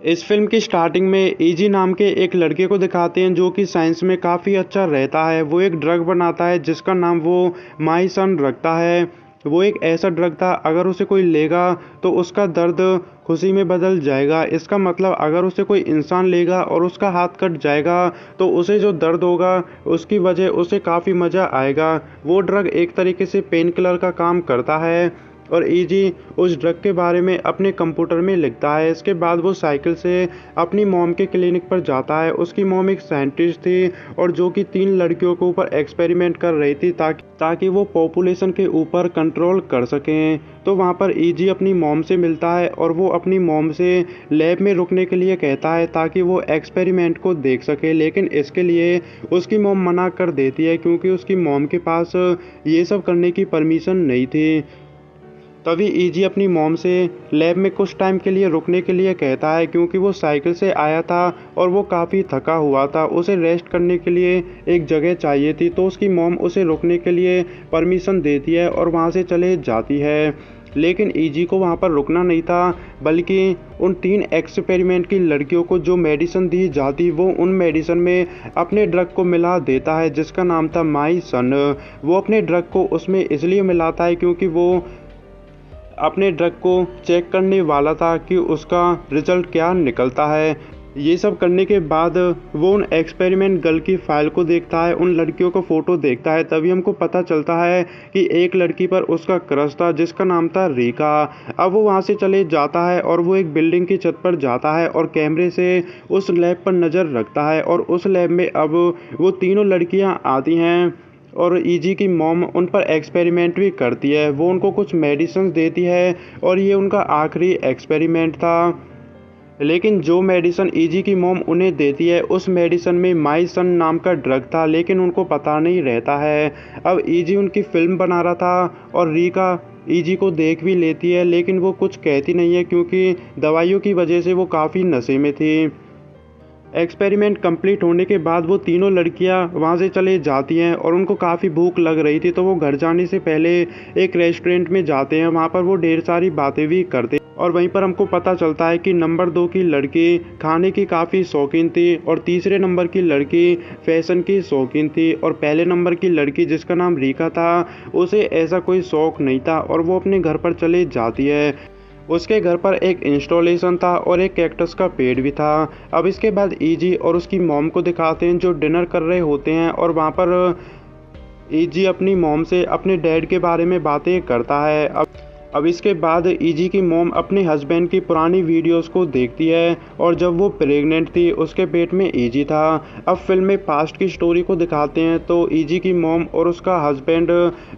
इस फिल्म की स्टार्टिंग में ईजी नाम के एक लड़के को दिखाते हैं जो कि साइंस में काफ़ी अच्छा रहता है। वो एक ड्रग बनाता है जिसका नाम वो माई सन रखता है। वो एक ऐसा ड्रग था, अगर उसे कोई लेगा तो उसका दर्द खुशी में बदल जाएगा। इसका मतलब अगर उसे कोई इंसान लेगा और उसका हाथ कट जाएगा तो उसे जो दर्द होगा उसकी वजह उसे काफ़ी मज़ा आएगा। वो ड्रग एक तरीके से पेन किलर का काम करता है और ईजी उस ड्रग के बारे में अपने कंप्यूटर में लिखता है। इसके बाद वो साइकिल से अपनी मॉम के क्लिनिक पर जाता है। उसकी मॉम एक साइंटिस्ट थी और जो कि 3 लड़कियों के ऊपर एक्सपेरिमेंट कर रही थी ताकि वो पॉपुलेशन के ऊपर कंट्रोल कर सकें। तो वहाँ पर ईजी अपनी मॉम से मिलता है और वो अपनी मॉम से लैब में रुकने के लिए कहता है ताकि वो एक्सपेरिमेंट को देख सके, लेकिन इसके लिए उसकी मॉम मना कर देती है क्योंकि उसकी मॉम के पास ये सब करने की परमिशन नहीं थी। तभी ईजी अपनी मॉम से लैब में कुछ टाइम के लिए रुकने के लिए कहता है क्योंकि वो साइकिल से आया था और वो काफ़ी थका हुआ था। उसे रेस्ट करने के लिए एक जगह चाहिए थी, तो उसकी मॉम उसे रुकने के लिए परमिशन देती है और वहाँ से चले जाती है। लेकिन ईजी को वहाँ पर रुकना नहीं था, बल्कि उन 3 एक्सपेरिमेंट की लड़कियों को जो मेडिसिन दी जाती वो उन मेडिसिन में अपने ड्रग को मिला देता है जिसका नाम था माई सन। वो अपने ड्रग को उसमें इसलिए मिलाता है क्योंकि वो अपने ड्रग को चेक करने वाला था कि उसका रिजल्ट क्या निकलता है। ये सब करने के बाद वो उन एक्सपेरिमेंट गर्ल की फाइल को देखता है, उन लड़कियों को फ़ोटो देखता है। तभी हमको पता चलता है कि एक लड़की पर उसका क्रश था जिसका नाम था रीका। अब वो वहाँ से चले जाता है और वो एक बिल्डिंग की छत पर जाता है और कैमरे से उस लैब पर नज़र रखता है और उस लैब में अब वो तीनों लड़कियाँ आती हैं और ईजी की मॉम उन पर एक्सपेरिमेंट भी करती है। वो उनको कुछ मेडिसिन देती है और ये उनका आखिरी एक्सपेरिमेंट था। लेकिन जो मेडिसिन ईजी की मॉम उन्हें देती है उस मेडिसिन में माई सन नाम का ड्रग था, लेकिन उनको पता नहीं रहता है। अब ईजी उनकी फिल्म बना रहा था और रीका ईजी को देख भी लेती है, लेकिन वो कुछ कहती नहीं है क्योंकि दवाइयों की वजह से वो काफ़ी नशे में थी। एक्सपेरिमेंट कंप्लीट होने के बाद वो तीनों लड़कियां वहां से चले जाती हैं और उनको काफ़ी भूख लग रही थी, तो वो घर जाने से पहले एक रेस्टोरेंट में जाते हैं। वहां पर वो ढेर सारी बातें भी करते हैं और वहीं पर हमको पता चलता है कि नंबर 2 की लड़की खाने की काफ़ी शौकीन थी और तीसरे नंबर की लड़की फैशन की शौकीन थी और पहले नंबर की लड़की जिसका नाम रीका था उसे ऐसा कोई शौक़ नहीं था और वो अपने घर पर चले जाती है। उसके घर पर एक इंस्टॉलेशन था और एक कैक्टस का पेड़ भी था। अब इसके बाद ईजी और उसकी मॉम को दिखाते हैं जो डिनर कर रहे होते हैं और वहाँ पर ईजी अपनी मॉम से अपने डैड के बारे में बातें करता है। अब इसके बाद ईजी की मॉम अपने हस्बैंड की पुरानी वीडियोस को देखती है और जब वो प्रेग्नेंट थी उसके पेट में ईजी था। अब फिल्म में पास्ट की स्टोरी को दिखाते हैं तो ईजी की मॉम और उसका हस्बैंड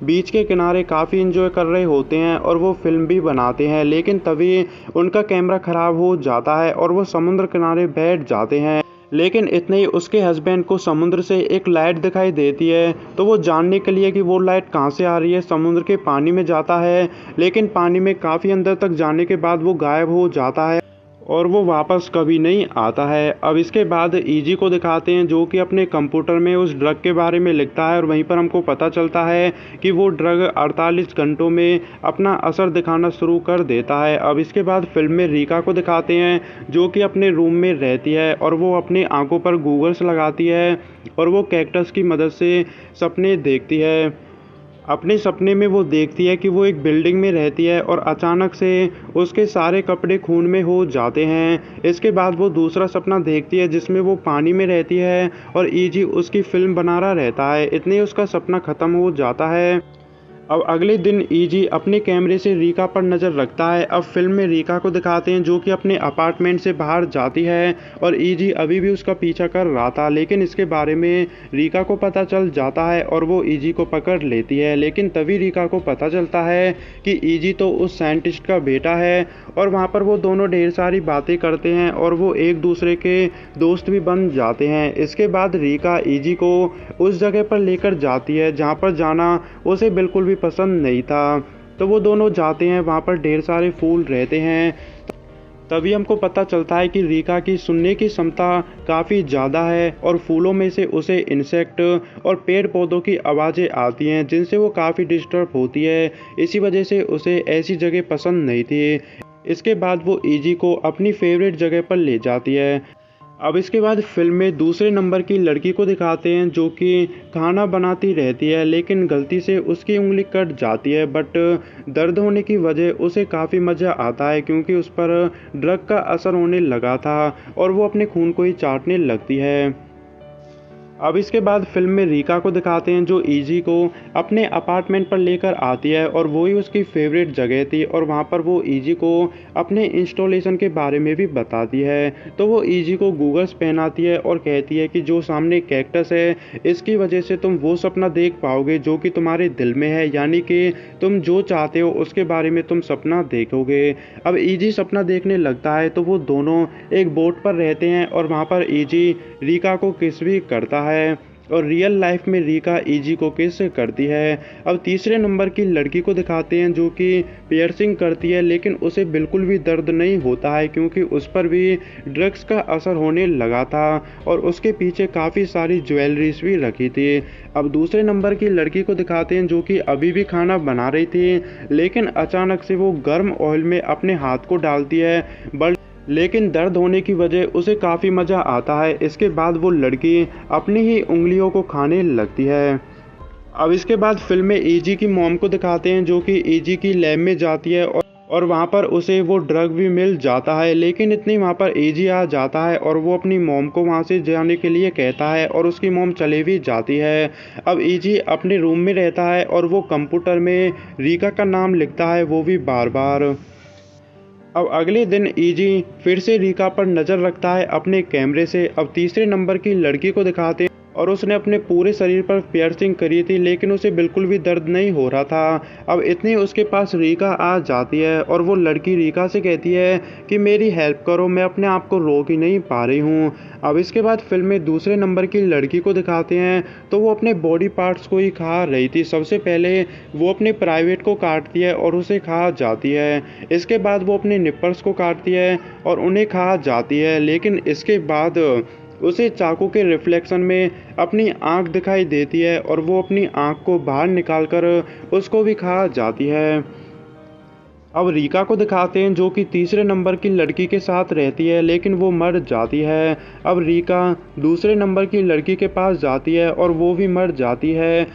बीच के किनारे काफ़ी इंजॉय कर रहे होते हैं और वो फिल्म भी बनाते हैं, लेकिन तभी उनका कैमरा ख़राब हो जाता है और वो समुद्र किनारे बैठ जाते हैं। लेकिन इतने ही उसके हस्बैंड को समुद्र से एक लाइट दिखाई देती है, तो वो जानने के लिए कि वो लाइट कहाँ से आ रही है समुद्र के पानी में जाता है, लेकिन पानी में काफ़ी अंदर तक जाने के बाद वो गायब हो जाता है और वो वापस कभी नहीं आता है। अब इसके बाद ईजी को दिखाते हैं जो कि अपने कंप्यूटर में उस ड्रग के बारे में लिखता है और वहीं पर हमको पता चलता है कि वो ड्रग 48 घंटों में अपना असर दिखाना शुरू कर देता है। अब इसके बाद फिल्म में रीका को दिखाते हैं जो कि अपने रूम में रहती है और वो अपनी आंखों पर गूगल्स लगाती है और वो कैक्टस की मदद से सपने देखती है। अपने सपने में वो देखती है कि वो एक बिल्डिंग में रहती है और अचानक से उसके सारे कपड़े खून में हो जाते हैं। इसके बाद वो दूसरा सपना देखती है जिसमें वो पानी में रहती है और ईजी उसकी फिल्म बना रहा रहता है। इतने ही उसका सपना ख़त्म हो जाता है। अब अगले दिन ईजी अपने कैमरे से रीका पर नज़र रखता है। अब फिल्म में रीका को दिखाते हैं जो कि अपने अपार्टमेंट से बाहर जाती है और ईजी अभी भी उसका पीछा कर रहा था, लेकिन इसके बारे में रीका को पता चल जाता है और वो ईजी को पकड़ लेती है। लेकिन तभी रीका को पता चलता है कि ईजी तो उस साइंटिस्ट का बेटा है और वहाँ पर वो दोनों ढेर सारी बातें करते हैं और वो एक दूसरे के दोस्त भी बन जाते हैं। इसके बाद रीका ईजी को उस जगह पर लेकर जाती है जहाँ पर जाना उसे बिल्कुल भी पसंद नहीं था, तो वो दोनों जाते हैं। वहाँ पर ढेर सारे फूल रहते हैं। तभी हमको पता चलता है कि रीका की सुनने की क्षमता काफ़ी ज़्यादा है और फूलों में से उसे इंसेक्ट और पेड़ पौधों की आवाज़ें आती हैं जिनसे वो काफ़ी डिस्टर्ब होती है। इसी वजह से उसे ऐसी जगह पसंद नहीं थी। इसके बाद वो ईजी को अपनी फेवरेट जगह पर ले जाती है। अब इसके बाद फिल्म में दूसरे नंबर की लड़की को दिखाते हैं जो कि खाना बनाती रहती है, लेकिन गलती से उसकी उंगली कट जाती है। बट दर्द होने की वजह उसे काफ़ी मज़ा आता है क्योंकि उस पर ड्रग का असर होने लगा था और वो अपने खून को ही चाटने लगती है। अब इसके बाद फिल्म में रीका को दिखाते हैं जो ईजी को अपने अपार्टमेंट पर लेकर आती है और वही उसकी फेवरेट जगह थी और वहाँ पर वो ईजी को अपने इंस्टॉलेशन के बारे में भी बताती है। तो वो ईजी को गूगल्स पहनाती है और कहती है कि जो सामने कैक्टस है इसकी वजह से तुम वो सपना देख पाओगे जो कि तुम्हारे दिल में है, यानी कि तुम जो चाहते हो उसके बारे में तुम सपना देखोगे। अब ईजी सपना देखने लगता है तो वो दोनों एक बोट पर रहते हैं और वहाँ पर ईजी रीका को किस भी करता है और रियल लाइफ में रीका ईजी को किस करती है। अब तीसरे नंबर की लड़की को दिखाते हैं जो कि पियर्सिंग करती है, लेकिन उसे बिल्कुल भी दर्द नहीं होता है क्योंकि उस पर भी ड्रग्स का असर होने लगा था और उसके पीछे काफ़ी सारी ज्वेलरीज भी रखी थी। अब दूसरे नंबर की लड़की को दिखाते हैं जो कि अभी भी खाना बना रही थी, लेकिन अचानक से वो गर्म ऑयल में अपने हाथ को डालती है, लेकिन दर्द होने की वजह उसे काफ़ी मज़ा आता है। इसके बाद वो लड़की अपनी ही उंगलियों को खाने लगती है। अब इसके बाद फिल्म में ईजी की मॉम को दिखाते हैं जो कि ईजी की लैब में जाती है और वहाँ पर उसे वो ड्रग भी मिल जाता है, लेकिन इतनी वहाँ पर ईजी आ जाता है और वो अपनी मॉम को वहाँ से जाने के लिए कहता है और उसकी मॉम चले भी जाती है। अब ईजी अपने रूम में रहता है और वो कंप्यूटर में रीका का नाम लिखता है, वो भी बार बार। अब अगले दिन ईजी फिर से रीका पर नज़र रखता है अपने कैमरे से। अब तीसरे नंबर की लड़की को दिखाते हैं और उसने अपने पूरे शरीर पर पियर्सिंग करी थी, लेकिन उसे बिल्कुल भी दर्द नहीं हो रहा था। अब इतनी उसके पास रीका आ जाती है और वो लड़की रीका से कहती है कि मेरी हेल्प करो, मैं अपने आप को रोक ही नहीं पा रही हूँ। अब इसके बाद फिल्म में दूसरे नंबर की लड़की को दिखाते हैं तो वो अपने बॉडी पार्ट्स को ही खा रही थी। सबसे पहले वो अपने प्राइवेट को काटती है और उसे खा जाती है। इसके बाद वो अपने निप्पल्स को काटती है और उन्हें खा जाती है, लेकिन इसके बाद उसे चाकू के रिफ्लेक्शन में अपनी आंख दिखाई देती है और वो अपनी आंख को बाहर निकालकर उसको भी खा जाती है। अब रीका को दिखाते हैं जो कि तीसरे नंबर की लड़की के साथ रहती है, लेकिन वो मर जाती है। अब रीका दूसरे नंबर की लड़की के पास जाती है और वो भी मर जाती है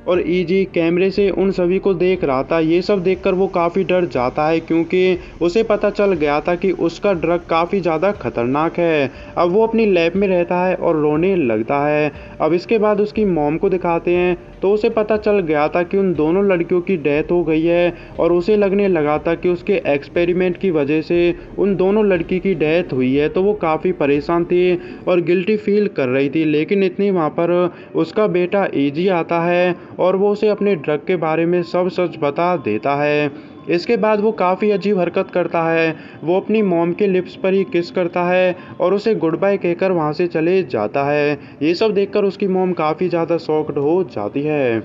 और ईजी कैमरे से उन सभी को देख रहा था। ये सब देखकर वो काफ़ी डर जाता है क्योंकि उसे पता चल गया था कि उसका ड्रग काफ़ी ज़्यादा खतरनाक है। अब वो अपनी लैब में रहता है और रोने लगता है। अब इसके बाद उसकी मॉम को दिखाते हैं तो उसे पता चल गया था कि उन दोनों लड़कियों की डेथ हो गई है और उसे लगने लगा था कि उसके एक्सपेरिमेंट की वजह से उन दोनों लड़की की डेथ हुई है। तो वो काफ़ी परेशान थी और गिल्टी फील कर रही थी, लेकिन इतनी वहाँ पर उसका बेटा ईजी आता है और वो उसे अपने ड्रग के बारे में सब सच बता देता है। इसके बाद वो काफ़ी अजीब हरकत करता है, वो अपनी मॉम के लिप्स पर ही किस करता है और उसे गुड बाय कहकर वहाँ से चले जाता है। ये सब देखकर उसकी मॉम काफ़ी ज़्यादा शॉक्ड हो जाती है।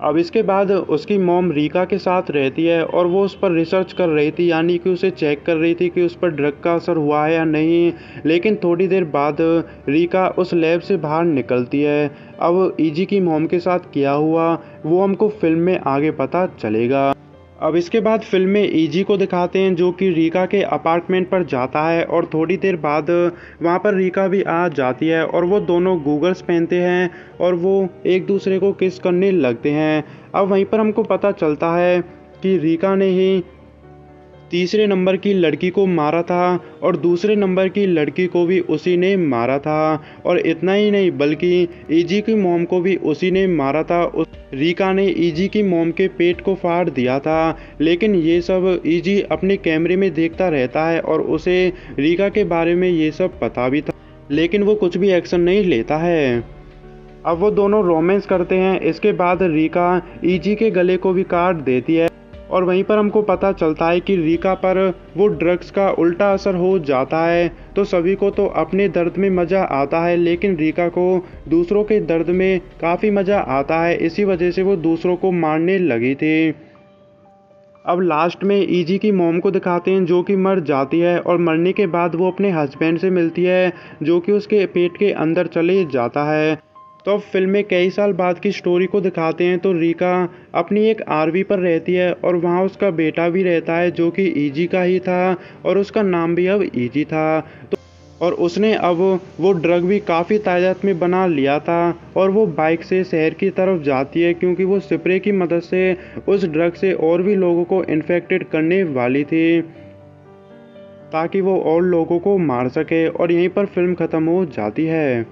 अब इसके बाद उसकी मॉम रीका के साथ रहती है और वो उस पर रिसर्च कर रही थी, यानी कि उसे चेक कर रही थी कि उस पर ड्रग का असर हुआ है या नहीं। लेकिन थोड़ी देर बाद रीका उस लैब से बाहर निकलती है। अब ईजी की मॉम के साथ क्या हुआ वो हमको फिल्म में आगे पता चलेगा। अब इसके बाद फिल्म में ईजी को दिखाते हैं जो कि रीका के अपार्टमेंट पर जाता है और थोड़ी देर बाद वहाँ पर रीका भी आ जाती है और वो दोनों गूगल्स पहनते हैं और वो एक दूसरे को किस करने लगते हैं। अब वहीं पर हमको पता चलता है कि रीका ने ही तीसरे नंबर की लड़की को मारा था और दूसरे नंबर की लड़की को भी उसी ने मारा था। और इतना ही नहीं बल्कि ईजी की मॉम को भी उसी ने मारा था। रीका ने ईजी की मॉम के पेट को फाड़ दिया था, लेकिन ये सब ईजी अपने कैमरे में देखता रहता है और उसे रीका के बारे में ये सब पता भी था, लेकिन वो कुछ भी एक्शन नहीं लेता है। अब वो दोनों रोमांस करते हैं। इसके बाद रीका ईजी के गले को भी काट देती है और वहीं पर हमको पता चलता है कि रीका पर वो ड्रग्स का उल्टा असर हो जाता है। तो सभी को तो अपने दर्द में मज़ा आता है, लेकिन रीका को दूसरों के दर्द में काफ़ी मज़ा आता है, इसी वजह से वो दूसरों को मारने लगी थी। अब लास्ट में ईजी की मॉम को दिखाते हैं जो कि मर जाती है और मरने के बाद वो अपने हस्बैंड से मिलती है जो कि उसके पेट के अंदर चले जाता है। तो अब फिल्म में कई साल बाद की स्टोरी को दिखाते हैं। तो रिका अपनी एक आरवी पर रहती है और वहाँ उसका बेटा भी रहता है जो कि ईजी का ही था और उसका नाम भी अब ईजी था। तो और उसने अब वो ड्रग भी काफ़ी तादाद में बना लिया था और वो बाइक से शहर की तरफ जाती है क्योंकि वो स्प्रे की मदद से उस ड्रग से और भी लोगों को इन्फेक्टेड करने वाली थी ताकि वो और लोगों को मार सके, और यहीं पर फिल्म ख़त्म हो जाती है।